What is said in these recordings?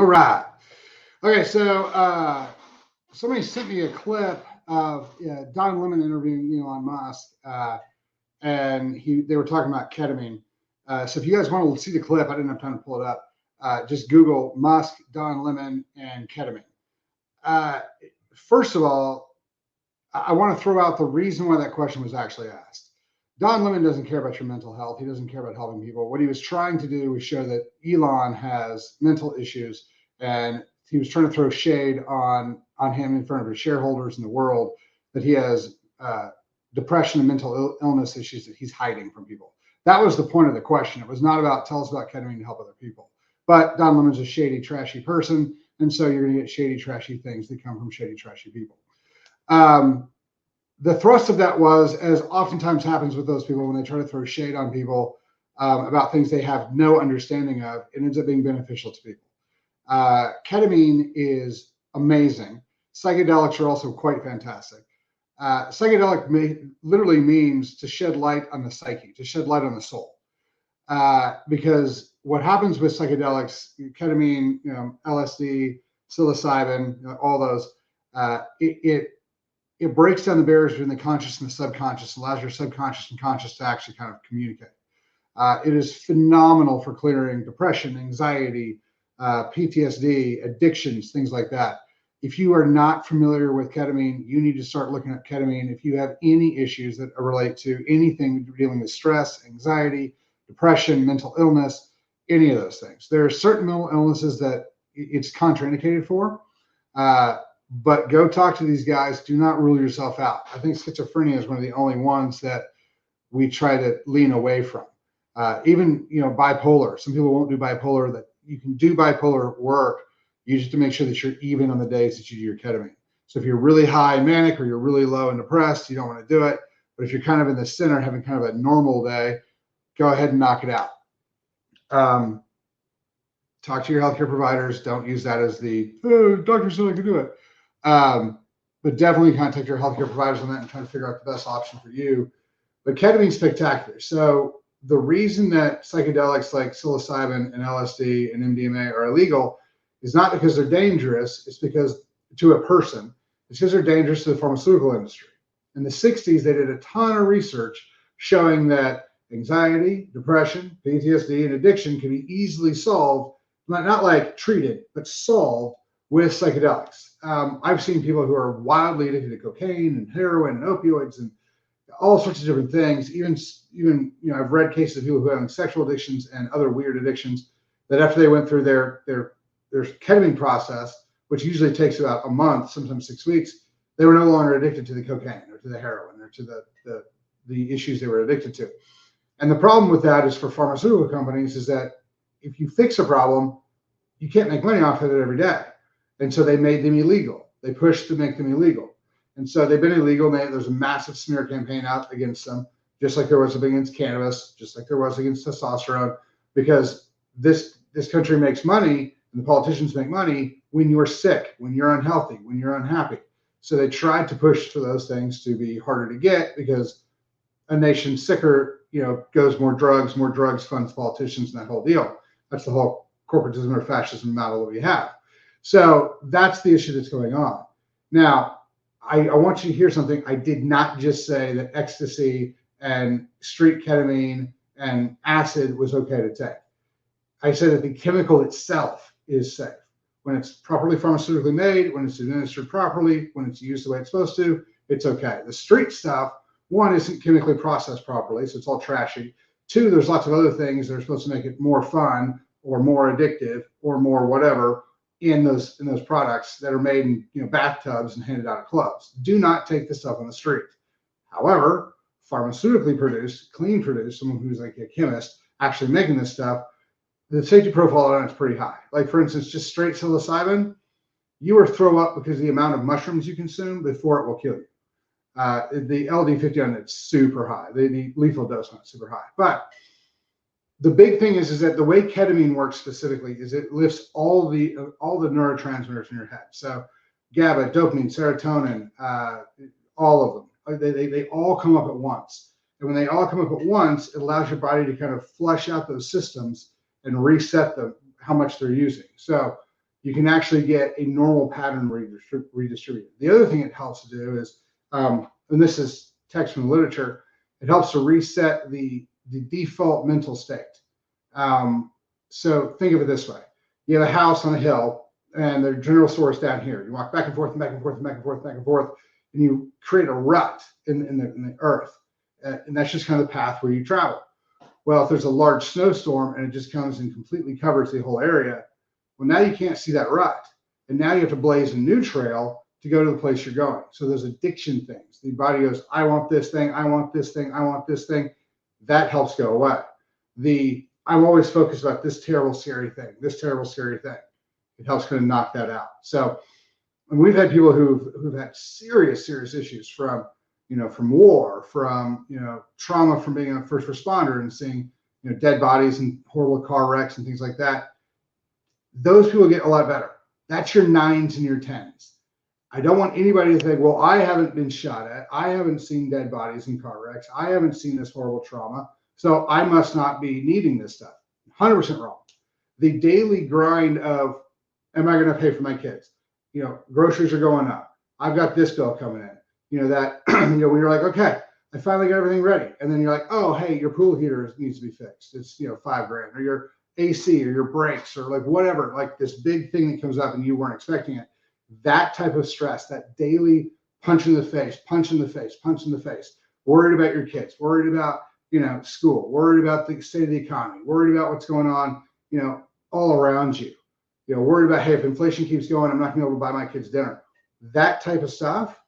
All right. Okay, so somebody sent me a clip of Don Lemon interviewing Elon Musk, and they were talking about ketamine. So if you guys want to see the clip, I didn't have time to pull it up. Just Google Musk, Don Lemon, and ketamine. First of all, I want to throw out the reason why that question was actually asked. Don Lemon doesn't care about your mental health. He doesn't care about helping people. What he was trying to do was show that Elon has mental issues, and he was trying to throw shade on him in front of his shareholders in the world, that he has depression and mental illness issues that he's hiding from people. That was the point of the question. It was not about tell us about ketamine to help other people. But Don Lemon's a shady, trashy person, and so you're going to get shady, trashy things that come from shady, trashy people. The thrust of that was, as oftentimes happens with those people when they try to throw shade on people about things they have no understanding of, it ends up being beneficial to people. Ketamine is amazing. Psychedelics are also quite fantastic. Psychedelic literally means to shed light on the psyche, to shed light on the soul. Because what happens with psychedelics, ketamine, LSD, psilocybin, all those, it breaks down the barriers between the conscious and the subconscious, allows your subconscious and conscious to actually kind of communicate. It is phenomenal for clearing depression, anxiety, PTSD, addictions, things like that. If you are not familiar with ketamine, you need to start looking at ketamine. If you have any issues that relate to anything dealing with stress, anxiety, depression, mental illness, any of those things. There are certain mental illnesses that it's contraindicated for, but go talk to these guys. Do not rule yourself out. I think schizophrenia is one of the only ones that we try to lean away from. Even bipolar. Some people won't do bipolar. That you can do bipolar work. You just have to make sure that you're even on the days that you do your ketamine. So if you're really high manic or you're really low and depressed, you don't want to do it. But if you're kind of in the center, having kind of a normal day, go ahead and knock it out. Talk to your healthcare providers. Don't use that as the doctor said I could do it. But definitely contact your healthcare providers on that and try to figure out the best option for you. But ketamine's spectacular. So the reason that psychedelics like psilocybin and LSD and MDMA are illegal is not because they're dangerous. It's because to a person, it's because they're dangerous to the pharmaceutical industry. In the 60s, they did a ton of research showing that anxiety, depression, PTSD, and addiction can be easily solved, not like treated, but solved with psychedelics. I've seen people who are wildly addicted to cocaine and heroin and opioids and all sorts of different things. Even I've read cases of people who are having sexual addictions and other weird addictions that after they went through their ketamine process, which usually takes about a month, sometimes 6 weeks, they were no longer addicted to the cocaine or to the heroin or to the issues they were addicted to. And the problem with that is for pharmaceutical companies is that if you fix a problem, you can't make money off of it every day. And so they made them illegal. They pushed to make them illegal. And so they've been illegal. There's a massive smear campaign out against them, just like there was against cannabis, just like there was against testosterone, because this country makes money and the politicians make money when you're sick, when you're unhealthy, when you're unhappy. So they tried to push for those things to be harder to get because a nation sicker, goes more drugs funds politicians and that whole deal. That's the whole corporatism or fascism model that we have. So that's the issue that's going on. Now, I want you to hear something. I did not just say that ecstasy and street ketamine and acid was okay to take. I said that the chemical itself is safe. When it's properly pharmaceutically made, when it's administered properly, when it's used the way it's supposed to, it's okay. The street stuff, one, isn't chemically processed properly, so it's all trashy. Two, there's lots of other things that are supposed to make it more fun or more addictive or more whatever in those products that are made in bathtubs and handed out at clubs. Do not take this stuff on the street. However, pharmaceutically produced, clean produced, someone who's like a chemist actually making this stuff, the safety profile on it's pretty high. Like for instance, just straight psilocybin, you will throw up because of the amount of mushrooms you consume before it will kill you. The LD50 on it's super high. The lethal dose on it's super high. But the big thing is that the way ketamine works specifically is it lifts all the neurotransmitters in your head. So GABA, dopamine, serotonin, all of them. They all come up at once. And when they all come up at once, it allows your body to kind of flush out those systems and reset them, how much they're using. So you can actually get a normal pattern redistributed. The other thing it helps to do is, and this is text from the literature, it helps to reset the default mental state. So think of it this way. You have a house on a hill and the general store is down here. You walk back and forth and back and forth and back and forth and back and forth, and you create a rut in the earth. And that's just kind of the path where you travel. Well, if there's a large snowstorm and it just comes and completely covers the whole area, well, now you can't see that rut. And now you have to blaze a new trail to go to the place you're going. So there's addiction things. The body goes, I want this thing, I want this thing, I want this thing. That helps go away. I'm always focused about this terrible, scary thing, this terrible, scary thing. It helps kind of knock that out. So, and we've had people who've had serious issues from war, from, trauma from being a first responder and seeing, dead bodies and horrible car wrecks and things like that. Those people get a lot better. That's your 9s and your 10s. I don't want anybody to think, well, I haven't been shot at. I haven't seen dead bodies in car wrecks. I haven't seen this horrible trauma. So I must not be needing this stuff. 100% wrong. The daily grind of, am I going to pay for my kids? Groceries are going up. I've got this bill coming in. When you're like, okay, I finally got everything ready. And then you're like, oh, hey, your pool heater needs to be fixed. It's, $5,000, or your AC or your brakes or like whatever, like this big thing that comes up and you weren't expecting it. That type of stress, that daily punch in the face, punch in the face, punch in the face, worried about your kids, worried about, school, worried about the state of the economy, worried about what's going on, all around you, worried about, hey, if inflation keeps going, I'm not gonna be able to buy my kids dinner. That type of stuff,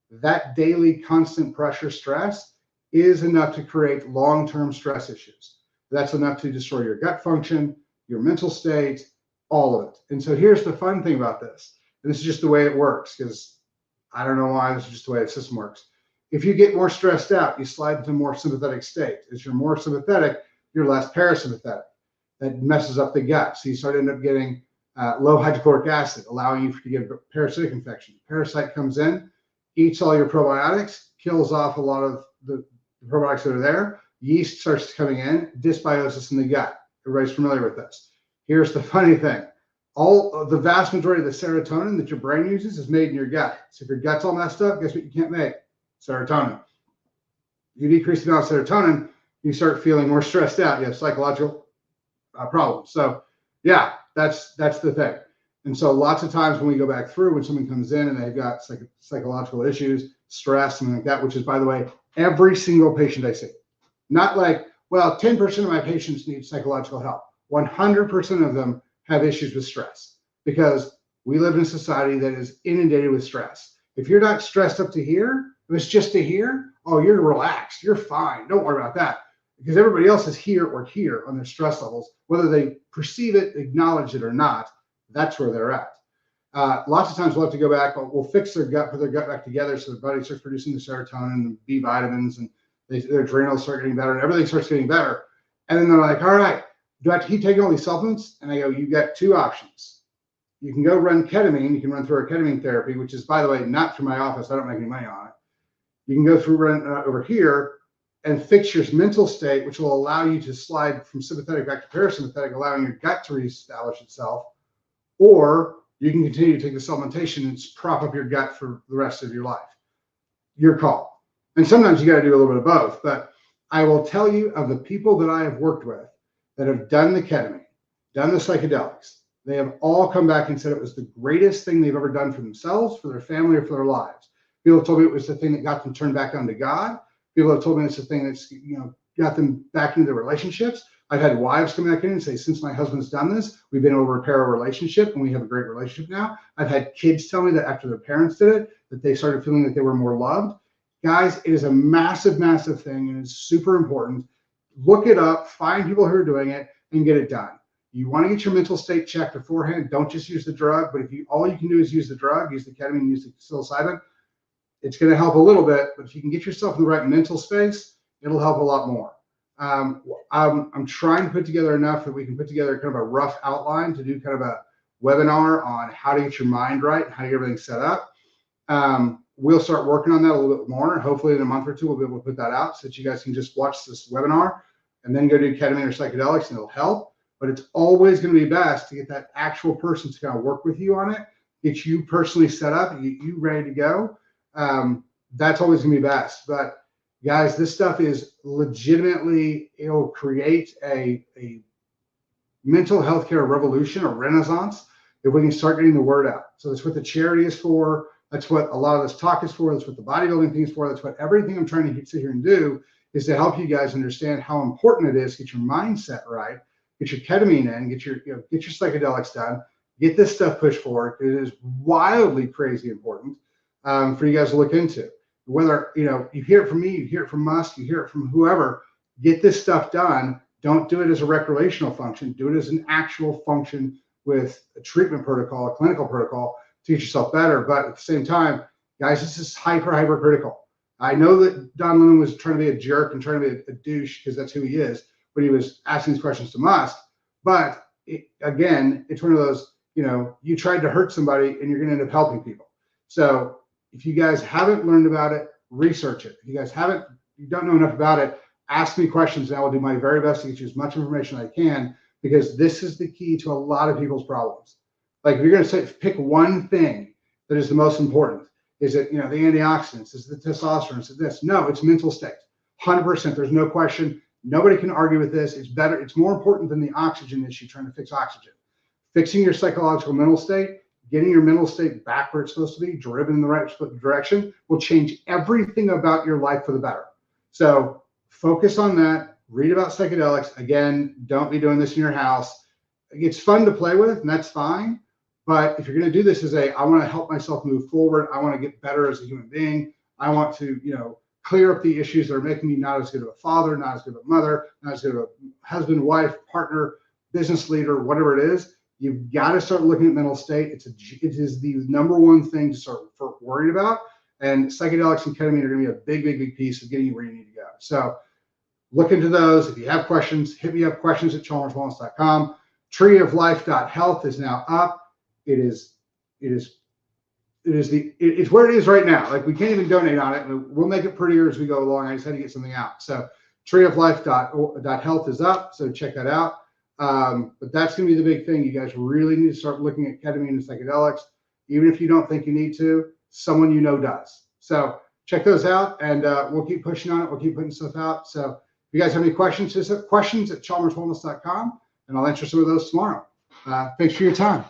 that daily constant pressure stress is enough to create long-term stress issues. That's enough to destroy your gut function, your mental state, all of it. And so here's the fun thing about this. And this is just the way it works, because I don't know why, this is just the way the system works. If you get more stressed out, you slide into a more sympathetic state. As you're more sympathetic, you're less parasympathetic. That messes up the gut. So you start to end up getting low hydrochloric acid, allowing you to get a parasitic infection. Parasite comes in, eats all your probiotics, kills off a lot of the probiotics that are there. Yeast starts coming in, dysbiosis in the gut. Everybody's familiar with this. Here's the funny thing. The vast majority of the serotonin that your brain uses is made in your gut. So if your gut's all messed up, guess what you can't make? Serotonin. You decrease the amount of serotonin, you start feeling more stressed out. You have psychological problems. So yeah, that's the thing. And so lots of times when we go back through, when someone comes in and they've got psychological issues, stress, something like that, which is, by the way, every single patient I see. Not like, well, 10% of my patients need psychological help. 100% of them have issues with stress, because we live in a society that is inundated with stress. If you're not stressed up to here, if it's just to here, oh, you're relaxed, you're fine, don't worry about that. Because everybody else is here or here on their stress levels, whether they perceive it, acknowledge it or not, that's where they're at. Lots of times we'll have to go back, we'll fix their gut, put their gut back together so the body starts producing the serotonin and B vitamins, and their adrenals start getting better and everything starts getting better. And then they're like, all right, do I have to keep taking all these supplements? And I go, you've got two options. You can go run ketamine. You can run through our ketamine therapy, which is, by the way, not through my office. I don't make any money on it. You can go through over here and fix your mental state, which will allow you to slide from sympathetic back to parasympathetic, allowing your gut to reestablish itself. Or you can continue to take the supplementation and prop up your gut for the rest of your life. Your call. And sometimes you got to do a little bit of both. But I will tell you, of the people that I have worked with that have done the ketamine, done the psychedelics, they have all come back and said it was the greatest thing they've ever done for themselves, for their family, or for their lives. People have told me it was the thing that got them turned back onto God. People have told me it's the thing that's got them back into their relationships. I've had wives come back in and say, since my husband's done this, we've been able to repair our relationship and we have a great relationship now. I've had kids tell me that after their parents did it, that they started feeling that they were more loved. Guys, it is a massive, massive thing, and it's super important. Look it up, find people who are doing it, and get it done. You want to get your mental state checked beforehand. Don't just use the drug, but if all you can do is use the drug, use the ketamine, use the psilocybin, it's going to help a little bit. But if you can get yourself in the right mental space, it'll help a lot more. I'm trying to put together enough that we can put together kind of a rough outline to do kind of a webinar on how to get your mind right and how to get everything set up. We'll start working on that a little bit more. Hopefully in a month or two, we'll be able to put that out so that you guys can just watch this webinar and then go do ketamine or psychedelics, and it'll help. but it's always going to be best to get that actual person to kind of work with you on it, get you personally set up, get you ready to go. That's always going to be best. But guys, this stuff is legitimately, it'll create a mental health care revolution, a renaissance, if we can start getting the word out. So that's what the charity is for. That's what a lot of this talk is for. That's what the bodybuilding thing is for. That's what everything I'm trying to sit here and do is to help you guys understand how important it is. Get your mindset right. Get your ketamine in. Get your psychedelics done. Get this stuff pushed forward. It is wildly crazy important for you guys to look into. Whether you hear it from me, you hear it from Musk, you hear it from whoever. Get this stuff done. Don't do it as a recreational function. Do it as an actual function with a treatment protocol, a clinical protocol to get yourself better. But at the same time, guys, this is hyper critical. I know that Don Lemon was trying to be a jerk and trying to be a douche because that's who he is when he was asking these questions to Musk. But again, it's one of those, you tried to hurt somebody and you're going to end up helping people. So if you guys haven't learned about it, research it. If you guys you don't know enough about it, ask me questions and I will do my very best to get you as much information as I can, because this is the key to a lot of people's problems. Like if you're going to pick one thing that is the most important, is it, the antioxidants, is it the testosterone, is it this? No, it's mental state. 100%. There's no question. Nobody can argue with this. It's better. It's more important than the oxygen issue, trying to fix oxygen. Fixing your psychological mental state, getting your mental state back where it's supposed to be, driven in the right direction, will change everything about your life for the better. So focus on that. Read about psychedelics. Again, don't be doing this in your house. It's fun to play with, and that's fine. But if you're going to do this as I want to help myself move forward, I want to get better as a human being, I want to, clear up the issues that are making me not as good of a father, not as good of a mother, not as good of a husband, wife, partner, business leader, whatever it is, you've got to start looking at mental state. It is the number one thing to start worrying about. And psychedelics and ketamine are going to be a big piece of getting you where you need to go. So look into those. If you have questions, hit me up, questions@chalmerswellness.com. treeoflife.health is now up. It's where it is right now. Like we can't even donate on it. We'll make it prettier as we go along. I just had to get something out. So treeoflife.health is up. So check that out. But that's going to be the big thing. You guys really need to start looking at ketamine and psychedelics. Even if you don't think you need to, someone does. So check those out, and we'll keep pushing on it. We'll keep putting stuff out. So if you guys have any questions, just questions@chalmerswellness.com, and I'll answer some of those tomorrow. Thanks for your time.